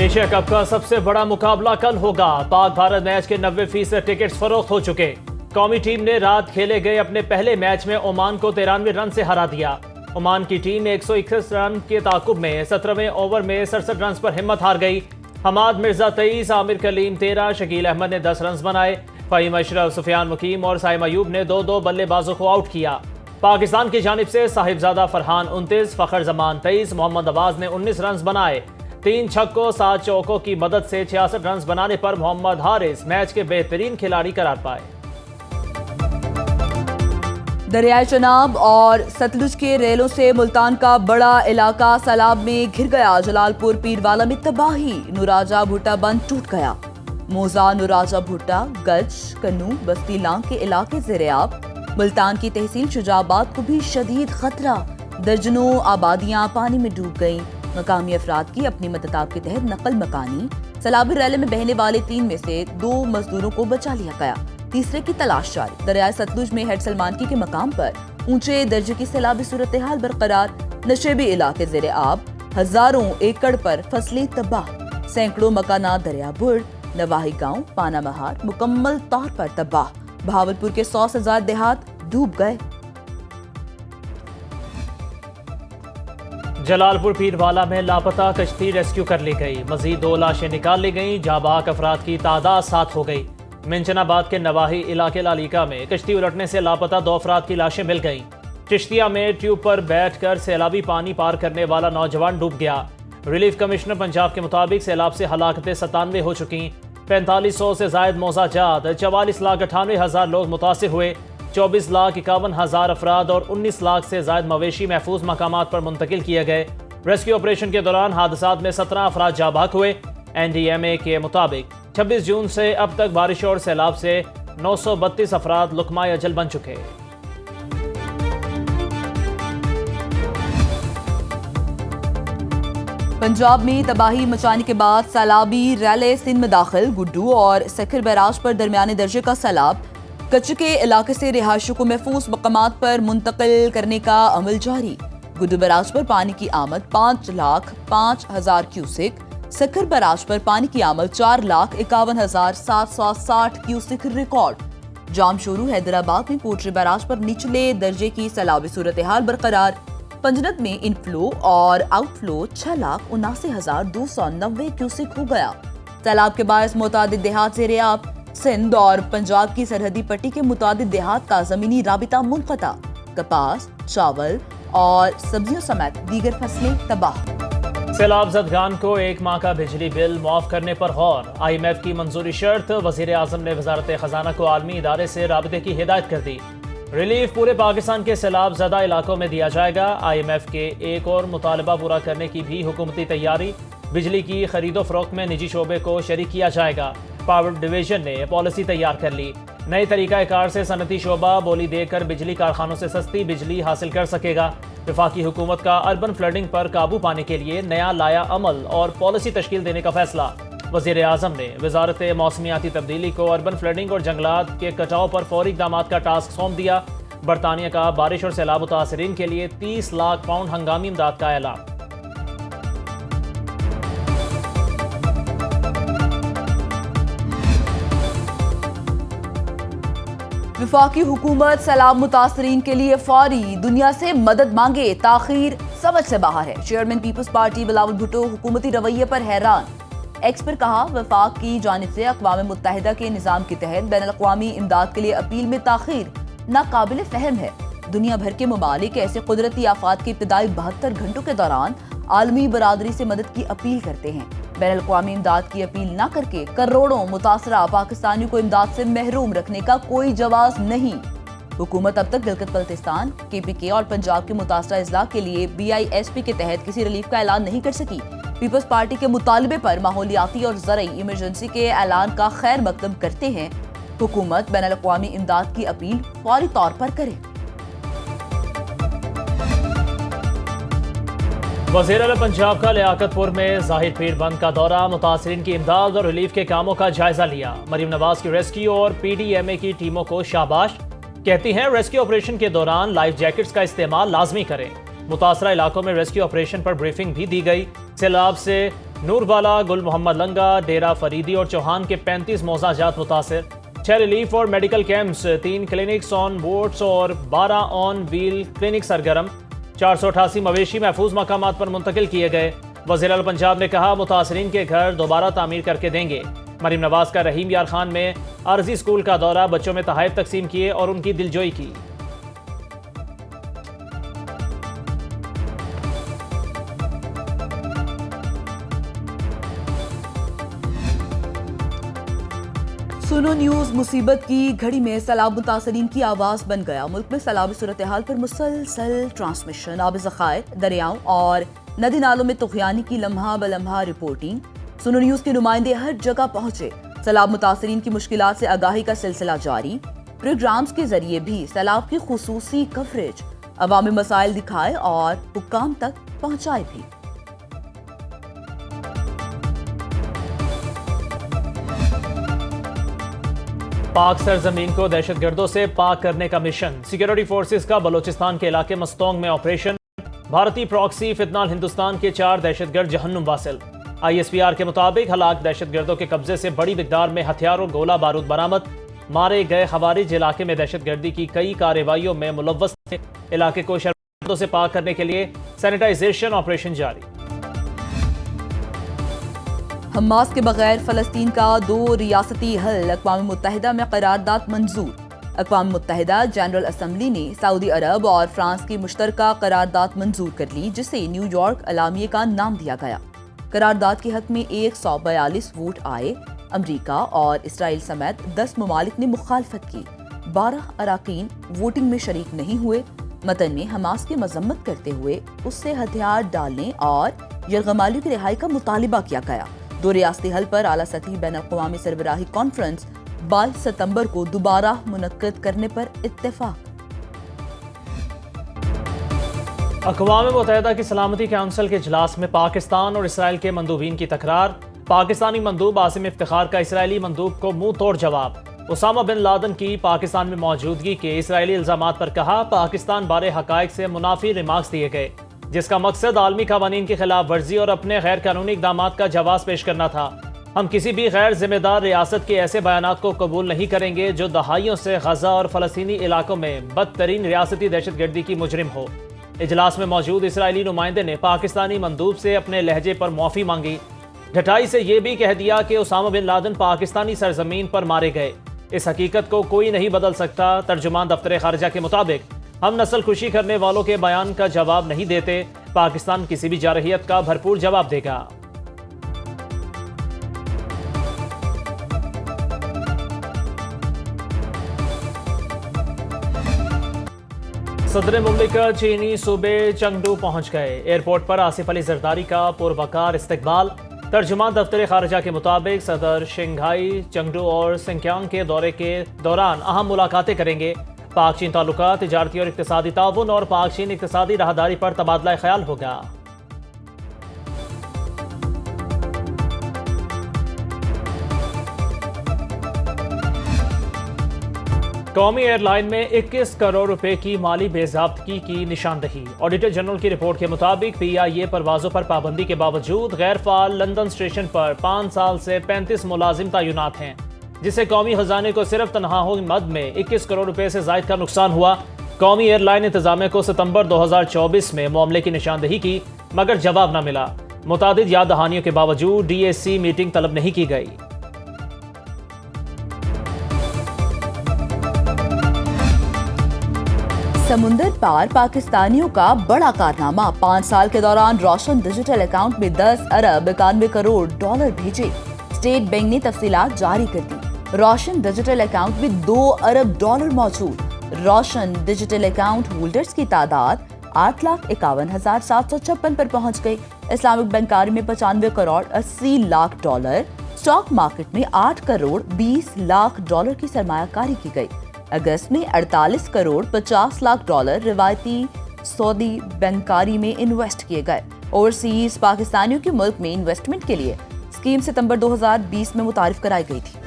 Asia cup کا سب سے بڑا مقابلہ کل ہوگا۔ پاک بھارت میچ کے 90% ٹکٹس فروخت ہو چکے۔ قومی ٹیم نے رات کھیلے گئے اپنے پہلے میچ میں عمان کو 93 رن سے ہرا دیا۔ عمان کی ٹیم 161 رن کے تعاقب میں 17ویں اوور میں 67 رنز پر ہمت ہار گئی۔ حماد مرزا 23، عامر کلیم 13، شکیل احمد نے 10 رنز بنائے۔ فہیم اشرف، سفیان مقیم اور سائم ایوب نے 2 بلے بازوں کو آؤٹ کیا۔ پاکستان کی جانب سے صاحبزادہ فرحان 29، فخر زمان 23، محمد عباس نے 19 رنز بنائے۔ 3 چھکوں 7 چوکوں کی مدد سے 66 رنز بنانے پر محمد حارث میچ کے بہترین کھلاڑی قرار پائے۔ دریائے چناب اور ستلج کے ریلوں سے ملتان کا بڑا علاقہ سیلاب میں گھر گیا۔ جلال پور پیروالا میں تباہی، نوراجہ بھٹا بند ٹوٹ گیا۔ موزہ، نوراجہ بھٹا، گج، کنو، بستی لانگ کے علاقے زیر آب۔ ملتان کی تحصیل شجاع آباد کو بھی شدید خطرہ، درجنوں آبادیاں پانی میں ڈوب گئیں۔ مقامی افراد کی اپنی مدد کے تحت نقل مکانی۔ سیلابی ریلے میں بہنے والے 3 میں سے 2 مزدوروں کو بچا لیا گیا، تیسرے کی تلاش جاری۔ دریائے ستلج میں ہیڈ سلمانکی کے مقام پر اونچے درجے کی سیلابی صورتحال برقرار۔ نشیبی علاقے زیر آب، ہزاروں ایکڑ پر فصلیں تباہ، سینکڑوں مکانات دریا بڑھ۔ نواحی گاؤں پانا مہار مکمل طور پر تباہ۔ بہاولپور کے 100 سے زائد دیہات ڈوب گئے۔ جلال پور پیروالا میں لاپتہ کشتی ریسکیو کر لی گئی۔ مزید 2 لاشیں نکال لی گئیں۔ جاں بحق افراد کی تعداد 7 ہو گئی۔ منچن آباد کے نواحی علاقے لالیکا میں کشتی الٹنے سے لاپتہ 2 افراد کی لاشیں مل گئیں۔ چشتیہ میں ٹیوب پر بیٹھ کر سیلابی پانی پار کرنے والا نوجوان ڈوب گیا۔ ریلیف کمشنر پنجاب کے مطابق سیلاب سے ہلاکتیں 97 ہو چکیں۔ 4500 سے زائد موضاع جات، 44,98,000 لوگ متاثر ہوئے۔ 24,51,000 افراد اور 19 لاکھ سے زائد مویشی محفوظ مقامات پر منتقل کیے گئے۔ ریسکیو آپریشن کے دوران حادثات میں 17 افراد جاں بحق ہوئے۔ NDMA کے مطابق 26 جون سے اب تک بارش اور سیلاب سے 932 افراد لقمۂ اجل بن چکے۔ پنجاب میں تباہی مچانے کے بعد سیلابی ریلے سندھ میں داخل۔ گڈو اور سکھر بیراج پر درمیانے درجے کا سیلاب۔ کچھ کے علاقے سے رہائشیوں کو محفوظ مقامات پر منتقل کرنے کا عمل جاری۔ گڈو بیراج پر پانی کی آمد 5,05,000 کیوسک۔ سکھر بیراج پر پانی کی آمد 4,51,760 کیوسک ریکارڈ۔ جام شورو حیدرآباد میں کوٹری بیراج پر نچلے درجے کی سیلابی صورتحال برقرار۔ پنجنت میں انفلو اور آؤٹ فلو 6,79,290 کیوسک ہو گیا۔ سیلاب کے باعث متعدد دیہات زیر آب۔ سندھ اور پنجاب کی سرحدی پٹی کے متعدد دیہات کا زمینی رابطہ منقطع۔ کپاس، چاول اور سبزیوں سمیت دیگر فصلیں تباہ۔ سیلاب زدگان کو 1 ماہ کا بجلی بل معاف کرنے پر غور۔ IMF کی منظوری شرط۔ وزیر اعظم نے وزارت خزانہ کو عالمی ادارے سے رابطے کی ہدایت کر دی۔ ریلیف پورے پاکستان کے سیلاب زدہ علاقوں میں دیا جائے گا۔ IMF کے ایک اور مطالبہ پورا کرنے کی بھی حکومتی تیاری۔ بجلی کی خرید و فروخت میں نجی شعبے کو شریک کیا جائے گا۔ پاور ڈویژن نے پالیسی تیار کر لی۔ نئے طریقہ کار سے صنعتی شعبہ بولی دے کر بجلی کارخانوں سے سستی بجلی حاصل کر سکے گا۔ وفاقی حکومت کا اربن فلڈنگ پر قابو پانے کے لیے نیا لایا عمل اور پالیسی تشکیل دینے کا فیصلہ۔ وزیر اعظم نے وزارت موسمیاتی تبدیلی کو اربن فلڈنگ اور جنگلات کے کٹاؤ پر فوری اقدامات کا ٹاسک سونپ دیا۔ برطانیہ کا بارش اور سیلاب متاثرین کے لیے 30 لاکھ پاؤنڈ ہنگامی امداد کا اعلان۔ وفاقی حکومت سیلاب متاثرین کے لیے فوری دنیا سے مدد مانگے، تاخیر سمجھ سے باہر ہے۔ Chairman peoples party Bilawal Bhutto حکومتی رویے پر حیران۔ ایکس پر کہا، وفاق کی جانب سے اقوام متحدہ کے نظام کے تحت بین الاقوامی امداد کے لیے اپیل میں تاخیر ناقابل فہم ہے۔ دنیا بھر کے ممالک ایسے قدرتی آفات کے ابتدائی 72 گھنٹوں کے دوران عالمی برادری سے مدد کی اپیل کرتے ہیں۔ بین الاقوامی امداد کی اپیل نہ کر کے کروڑوں متاثرہ پاکستانیوں کو امداد سے محروم رکھنے کا کوئی جواز نہیں۔ حکومت اب تک گلگت بلتستان، KPK اور پنجاب کے متاثرہ اضلاع کے لیے BISP کے تحت کسی ریلیف کا اعلان نہیں کر سکی۔ پیپلز پارٹی کے مطالبے پر ماحولیاتی اور زرعی ایمرجنسی کے اعلان کا خیر مقدم کرتے ہیں۔ حکومت بین الاقوامی امداد کی اپیل فوری طور پر کرے۔ وزیر اعلیٰ پنجاب کا لیاقت پور میں ظاہر پیر بند کا دورہ۔ متاثرین کی امداد اور ریلیف کے کاموں کا جائزہ لیا۔ مریم نواز کی ریسکیو اور PDMA کی ٹیموں کو شاباش، کہتی ہیں ریسکیو آپریشن کے دوران لائف جیکٹس کا استعمال لازمی کریں۔ متاثرہ علاقوں میں ریسکیو آپریشن پر بریفنگ بھی دی گئی۔ سیلاب سے نوربالا، گل محمد لنگا، ڈیرہ فریدی اور چوہان کے 35 موضاع جات متاثر، 6 ریلیف اور میڈیکل کیمپس، 3 کلینکس آن بوٹس اور 12 آن ویل کلینک سرگرم، 488 مویشی محفوظ مقامات پر منتقل کیے گئے۔ وزیر اعلیٰ پنجاب نے کہا متاثرین کے گھر دوبارہ تعمیر کر کے دیں گے۔ مریم نواز کا رحیم یار خان میں عارضی اسکول کا دورہ، بچوں میں تحائف تقسیم کیے اور ان کی دلجوئی کی۔ سنو نیوز مصیبت کی گھڑی میں سیلاب متاثرین کی آواز بن گیا۔ ملک میں سیلابی صورتحال پر مسلسل ٹرانسمیشن، آب ذخائر، دریاؤں اور ندی نالوں میں طغیانی کی لمحہ بلمحہ رپورٹنگ۔ سنو نیوز کے نمائندے ہر جگہ پہنچے، سیلاب متاثرین کی مشکلات سے آگاہی کا سلسلہ جاری، پروگرامز کے ذریعے بھی سیلاب کی خصوصی کوریج، عوامی مسائل دکھائے اور حکام تک پہنچائے بھی۔ پاک سرزمین کو دہشت گردوں سے پاک کرنے کا مشن، سیکیورٹی فورسز کا بلوچستان کے علاقے مستونگ میں آپریشن، بھارتی پراکسی فتنال ہندوستان کے 4 دہشت گرد جہنم واصل۔ ISPR کے مطابق ہلاک دہشت گردوں کے قبضے سے بڑی مقدار میں ہتھیار اور گولہ بارود برآمد، مارے گئے خوارج علاقے میں دہشت گردی کی کئی کارروائیوں میں ملوث تھے۔ علاقے کو شرارتوں سے پاک کرنے کے لیے سینیٹائزیشن آپریشن جاری۔ حماس کے بغیر فلسطین کا 2 ریاستی حل، اقوام متحدہ میں قرارداد منظور۔ اقوام متحدہ جنرل اسمبلی نے سعودی عرب اور فرانس کی مشترکہ قرارداد منظور کر لی، جسے نیو یارک اعلامیے کا نام دیا گیا۔ قرارداد کے حق میں 142 ووٹ آئے۔ امریکہ اور اسرائیل سمیت 10 ممالک نے مخالفت کی، 12 اراکین ووٹنگ میں شریک نہیں ہوئے۔ متن میں حماس کی مذمت کرتے ہوئے اس سے ہتھیار ڈالنے اور یرغمالیوں کی رہائی کا مطالبہ کیا گیا۔ 2 ریاستی حل پر اعلیٰ سطحی بین الاقوامی سربراہی کانفرنس 22 ستمبر کو دوبارہ منعقد کرنے پر اتفاق۔ اقوام متحدہ کی سلامتی کونسل کے اجلاس میں پاکستان اور اسرائیل کے مندوبین کی تکرار، پاکستانی مندوب عاصم افتخار کا اسرائیلی مندوب کو منہ توڑ جواب۔ اسامہ بن لادن کی پاکستان میں موجودگی کے اسرائیلی الزامات پر کہا پاکستان بارے حقائق سے منافی ریمارکس دیے گئے، جس کا مقصد عالمی قوانین کی خلاف ورزی اور اپنے غیر قانونی اقدامات کا جواز پیش کرنا تھا۔ ہم کسی بھی غیر ذمہ دار ریاست کے ایسے بیانات کو قبول نہیں کریں گے جو دہائیوں سے غزہ اور فلسطینی علاقوں میں بدترین ریاستی دہشت گردی کی مجرم ہو۔ اجلاس میں موجود اسرائیلی نمائندے نے پاکستانی مندوب سے اپنے لہجے پر معافی مانگی، ڈٹائی سے یہ بھی کہہ دیا کہ اسامہ بن لادن پاکستانی سرزمین پر مارے گئے، اس حقیقت کو کوئی نہیں بدل سکتا۔ ترجمان دفتر خارجہ کے مطابق ہم نسل خوشی کرنے والوں کے بیان کا جواب نہیں دیتے، پاکستان کسی بھی جارحیت کا بھرپور جواب دے گا۔ صدر مملکت چینی صوبے چنگڈو پہنچ گئے، ایئرپورٹ پر آصف علی زرداری کا پروقار استقبال۔ ترجمان دفتر خارجہ کے مطابق صدر شنگھائی، چنگڈو اور سنکیانگ کے دورے کے دوران اہم ملاقاتیں کریں گے۔ پاک چین تعلقات، تجارتی اور اقتصادی تعاون اور پاک چین اقتصادی راہداری پر تبادلہ خیال ہوگا۔ قومی ایئر لائن میں 21 کروڑ روپے کی مالی بے ضابطگی کی نشاندہی۔ آڈیٹر جنرل کی رپورٹ کے مطابق PIA پروازوں پر پابندی کے باوجود غیر فعال لندن اسٹیشن پر 5 سال سے 35 ملازم تعینات ہیں، جس سے قومی خزانے کو صرف تنخواہوں مد میں 21 کروڑ روپے سے زائد کا نقصان ہوا۔ قومی ایئر لائن انتظامیہ کو ستمبر 2024 میں معاملے کی نشاندہی کی، مگر جواب نہ ملا۔ متعدد یاد دہانیوں کے باوجود DAC میٹنگ طلب نہیں کی گئی۔ سمندر پار پاکستانیوں کا بڑا کارنامہ، 5 سال کے دوران روشن ڈیجیٹل اکاؤنٹ میں 10 ارب 91 کروڑ ڈالر بھیجے۔ اسٹیٹ بینک نے تفصیلات جاری کر دی، روشن ڈیجیٹل اکاؤنٹ میں 2 ارب ڈالر موجود۔ روشن ڈیجیٹل اکاؤنٹ ہولڈرز کی تعداد 8,51,756 پر پہنچ گئی۔ اسلامک بینکاری میں 95 crore 80 lakh dollar, stock market میں 8 کروڑ 20 لاکھ ڈالر کی سرمایہ کاری کی گئی۔ اگست میں 48 کروڑ 50 لاکھ ڈالر روایتی سعودی بینکاری میں انویسٹ کیے گئے۔ اوورسیز پاکستانیوں کی ملک میں انویسٹمنٹ کے لیے اسکیم ستمبر 2020 میں متعارف کرائی گئی تھی۔